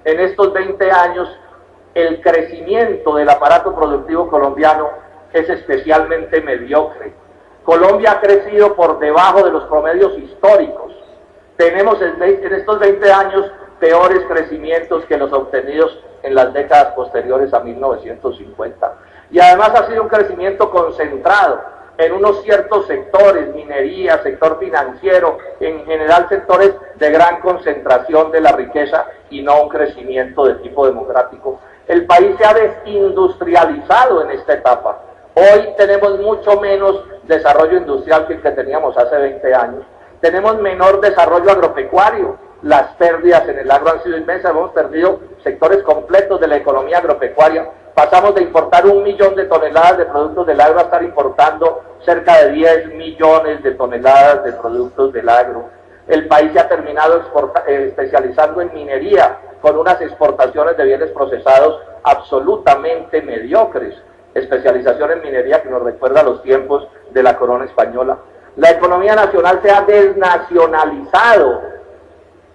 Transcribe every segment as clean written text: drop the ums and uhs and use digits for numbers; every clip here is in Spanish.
en estos 20 años el crecimiento del aparato productivo colombiano es especialmente mediocre. Colombia ha crecido por debajo de los promedios históricos. Tenemos en estos 20 años peores crecimientos que los obtenidos en las décadas posteriores a 1950. Y además ha sido un crecimiento concentrado en unos ciertos sectores, minería, sector financiero, en general sectores de gran concentración de la riqueza y no un crecimiento de tipo democrático. El país se ha desindustrializado en esta etapa. Hoy tenemos mucho menos desarrollo industrial que el que teníamos hace 20 años. Tenemos menor desarrollo agropecuario. Las pérdidas en el agro han sido inmensas. Hemos perdido sectores completos de la economía agropecuaria. Pasamos de importar 1 millón de toneladas de productos del agro a estar importando cerca de 10 millones de toneladas de productos del agro. El país se ha terminado especializando en minería, con unas exportaciones de bienes procesados absolutamente mediocres. Especialización en minería que nos recuerda a los tiempos de la corona española. La economía nacional se ha desnacionalizado.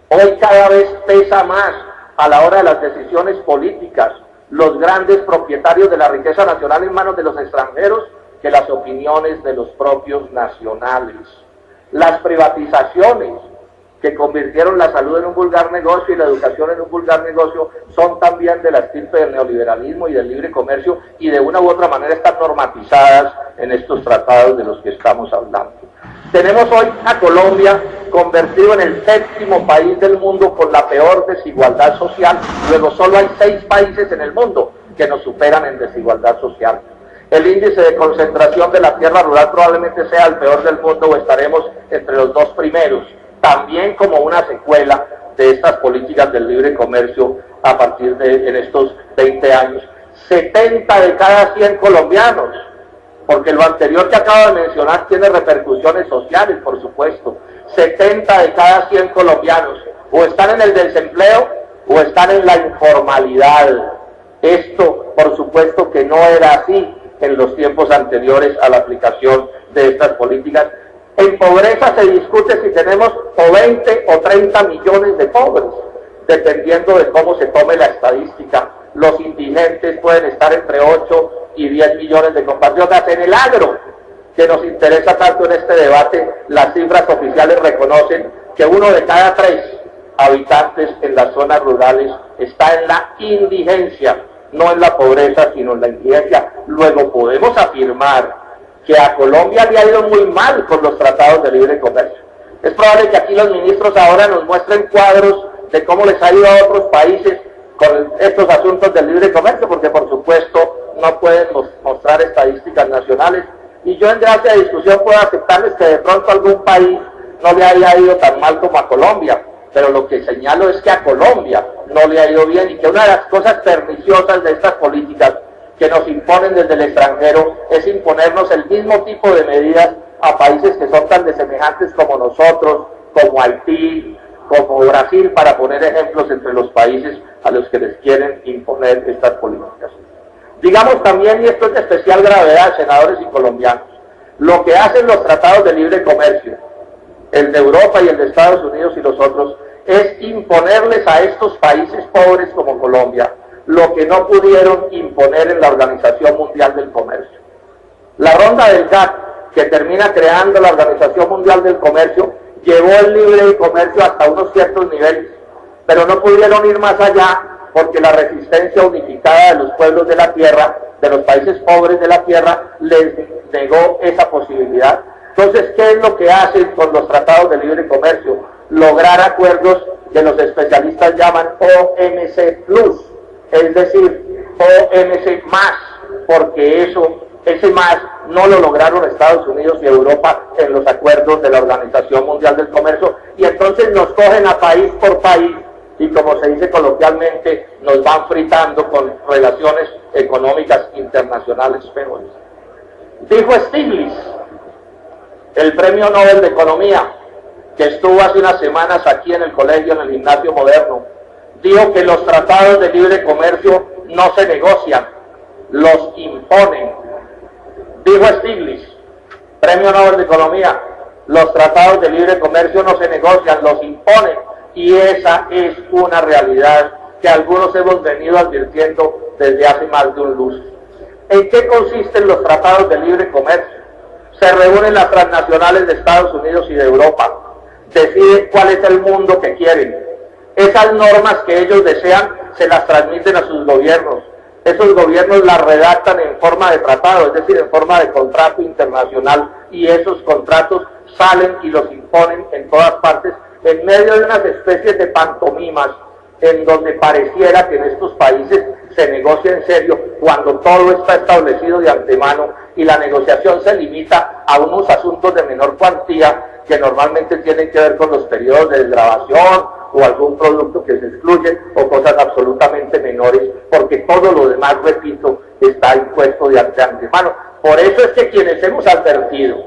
Hoy cada vez pesa más a la hora de las decisiones políticas los grandes propietarios de la riqueza nacional en manos de los extranjeros que las opiniones de los propios nacionales. Las privatizaciones que convirtieron la salud en un vulgar negocio y la educación en un vulgar negocio son también de la estirpe del neoliberalismo y del libre comercio y de una u otra manera están normatizadas en estos tratados de los que estamos hablando. Tenemos hoy a Colombia convertido en el 7º país del mundo con la peor desigualdad social. Luego solo hay 6 países en el mundo que nos superan en desigualdad social. El índice de concentración de la tierra rural probablemente sea el peor del mundo o estaremos entre los 2 primeros, también como una secuela de estas políticas del libre comercio a partir de en estos 20 años. 70 de cada 100 colombianos, porque lo anterior que acabo de mencionar tiene repercusiones sociales, por supuesto. 70 de cada 100 colombianos o están en el desempleo o están en la informalidad. Esto, por supuesto, que no era así en los tiempos anteriores a la aplicación de estas políticas. En pobreza se discute si tenemos o 20 o 30 millones de pobres, dependiendo de cómo se tome la estadística. Los indigentes pueden estar entre 8 y 10 millones de compatriotas. En el agro, que nos interesa tanto en este debate, las cifras oficiales reconocen que 1 de cada 3 habitantes en las zonas rurales está en la indigencia, no en la pobreza, sino en la indigencia. Luego podemos afirmar que a Colombia le ha ido muy mal con los tratados de libre comercio. Es probable que aquí los ministros ahora nos muestren cuadros de cómo les ha ido a otros países con estos asuntos del libre comercio, porque por supuesto no pueden mostrar estadísticas nacionales, y yo en gracia de discusión puedo aceptarles que de pronto a algún país no le haya ido tan mal como a Colombia, pero lo que señalo es que a Colombia no le ha ido bien, y que una de las cosas perniciosas de estas políticas que nos imponen desde el extranjero es imponernos el mismo tipo de medidas a países que son tan desemejantes como nosotros, como Haití, como Brasil, para poner ejemplos entre los países a los que les quieren imponer estas políticas. Digamos también, y esto es de especial gravedad, senadores y colombianos, lo que hacen los tratados de libre comercio, el de Europa y el de Estados Unidos y los otros, es imponerles a estos países pobres como Colombia lo que no pudieron imponer en la Organización Mundial del Comercio. La ronda del GATT, que termina creando la Organización Mundial del Comercio, llevó el libre comercio hasta unos ciertos niveles, pero no pudieron ir más allá porque la resistencia unificada de los pueblos de la tierra, de los países pobres de la tierra, les negó esa posibilidad. Entonces, ¿qué es lo que hacen con los tratados de libre comercio? Lograr acuerdos que los especialistas llaman OMC+, es decir, OMC+, porque ese más no lo lograron Estados Unidos y Europa en los acuerdos de la Organización Mundial del Comercio, y entonces nos cogen a país por país y, como se dice coloquialmente, nos van fritando con relaciones económicas internacionales peores. Dijo Stiglitz, el Premio Nobel de Economía, que estuvo hace unas semanas aquí en el colegio, en el Gimnasio Moderno, dijo que los tratados de libre comercio no se negocian, los imponen. Dijo Stiglitz, Premio Nobel de Economía, los tratados de libre comercio no se negocian, los imponen, y esa es una realidad que algunos hemos venido advirtiendo desde hace más de un lustro. ¿En qué consisten los tratados de libre comercio? Se reúnen las transnacionales de Estados Unidos y de Europa, deciden cuál es el mundo que quieren. Esas normas que ellos desean se las transmiten a sus gobiernos. Esos gobiernos las redactan en forma de tratado, es decir, en forma de contrato internacional, y esos contratos salen y los imponen en todas partes, en medio de unas especies de pantomimas, en donde pareciera que en estos países se negocia en serio, cuando todo está establecido de antemano y la negociación se limita a unos asuntos de menor cuantía que normalmente tienen que ver con los periodos de desgravación o algún producto que se excluye o cosas absolutamente menores, porque todo lo demás, repito, está impuesto de antemano. Por eso es que quienes hemos advertido,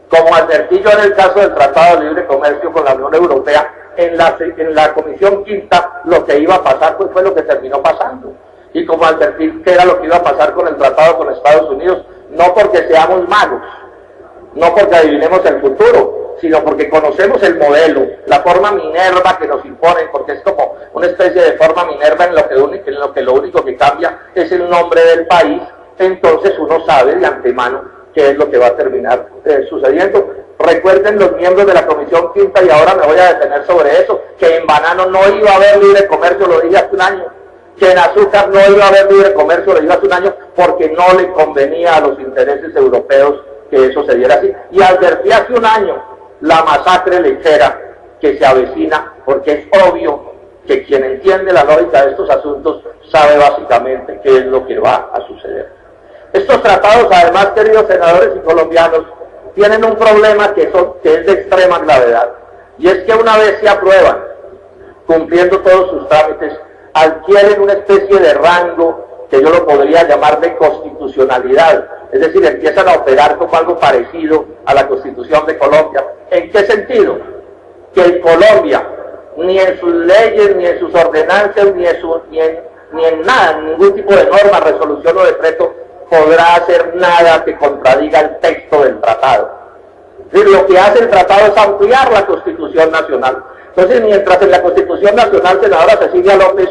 como advertí yo en el caso del Tratado de Libre Comercio con la Unión Europea, en la Comisión Quinta lo que iba a pasar pues fue lo que terminó pasando. Y como advertí que era lo que iba a pasar con el tratado con Estados Unidos, no porque seamos magos, no porque adivinemos el futuro, sino porque conocemos el modelo, la forma Minerva que nos imponen, porque es como una especie de forma Minerva en lo que lo único que cambia es el nombre del país. Entonces uno sabe de antemano qué es lo que va a terminar sucediendo. Recuerden los miembros de la Comisión Quinta, y ahora me voy a detener sobre eso, que en banano no iba a haber libre comercio, lo dije hace un año, que en azúcar no iba a haber libre comercio, lo dije hace un año, porque no le convenía a los intereses europeos que eso se diera así. Y advertí hace un año la masacre lechera que se avecina, porque es obvio que quien entiende la lógica de estos asuntos sabe básicamente qué es lo que va a suceder. Estos tratados, además, queridos senadores y colombianos, tienen un problema que es de extrema gravedad, y es que una vez se aprueban, cumpliendo todos sus trámites, adquieren una especie de rango que yo lo podría llamar de constitucionalidad, es decir, empiezan a operar como algo parecido a la Constitución de Colombia. ¿En qué sentido? Que en Colombia, ni en sus leyes, ni en sus ordenanzas, ni en nada, ningún tipo de norma, resolución o decreto, podrá hacer nada que contradiga el texto del tratado. Es decir, lo que hace el tratado es ampliar la Constitución Nacional. Entonces, mientras en la Constitución Nacional, senadora Cecilia López,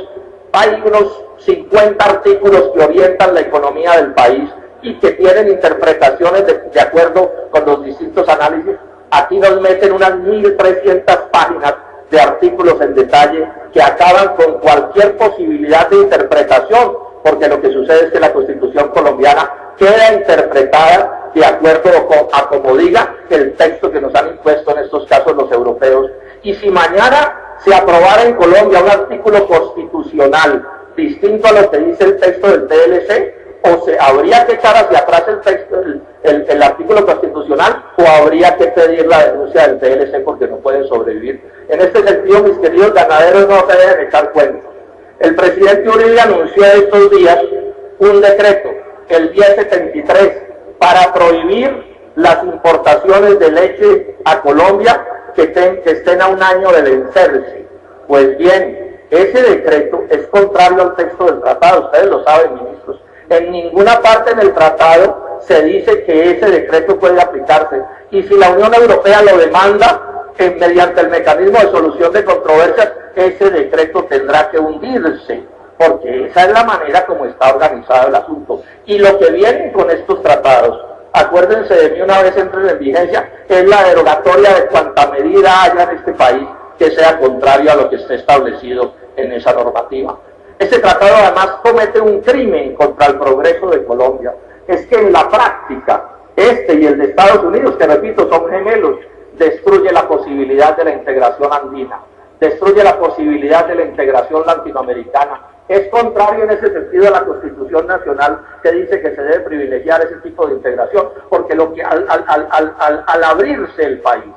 hay unos 50 artículos que orientan la economía del país y que tienen interpretaciones de acuerdo con los distintos análisis, aquí nos meten unas 1.300 páginas de artículos en detalle que acaban con cualquier posibilidad de interpretación, porque lo que sucede es que la Constitución colombiana queda interpretada de acuerdo a como diga el texto que nos han impuesto en estos casos los europeos. Y si mañana se aprobara en Colombia un artículo constitucional distinto a lo que dice el texto del TLC, o se habría que echar hacia atrás el texto, el artículo constitucional, o habría que pedir la denuncia del TLC porque no pueden sobrevivir. En este sentido, mis queridos ganaderos, no se deben echar cuentos. El presidente Uribe anunció estos días un decreto, el 1073, para prohibir las importaciones de leche a Colombia que estén a un año de vencerse. Pues bien, ese decreto es contrario al texto del tratado, ustedes lo saben, ministros. En ninguna parte en el tratado se dice que ese decreto puede aplicarse, y si la Unión Europea lo demanda, mediante el mecanismo de solución de controversias, ese decreto tendrá que hundirse, porque esa es la manera como está organizado el asunto. Y lo que viene con estos tratados, acuérdense de mí una vez entren en vigencia, es la derogatoria de cuanta medida haya en este país que sea contrario a lo que esté establecido en esa normativa. Este tratado además comete un crimen contra el progreso de Colombia. Es que en la práctica, este y el de Estados Unidos, que repito, son gemelos, destruye la posibilidad de la integración andina, destruye la posibilidad de la integración latinoamericana. Es contrario en ese sentido a la Constitución Nacional, que dice que se debe privilegiar ese tipo de integración, porque lo que al abrirse el país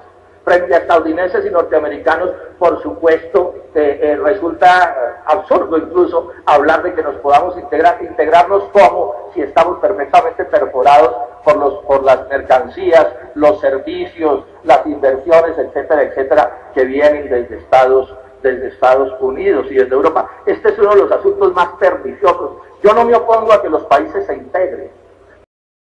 frente a estadounidenses y norteamericanos, por supuesto, resulta absurdo incluso hablar de que nos podamos integrarnos como si estamos perfectamente perforados por las mercancías, los servicios, las inversiones, etcétera, etcétera, que vienen desde Estados Unidos y desde Europa. Este es uno de los asuntos más perniciosos. Yo no me opongo a que los países se integren.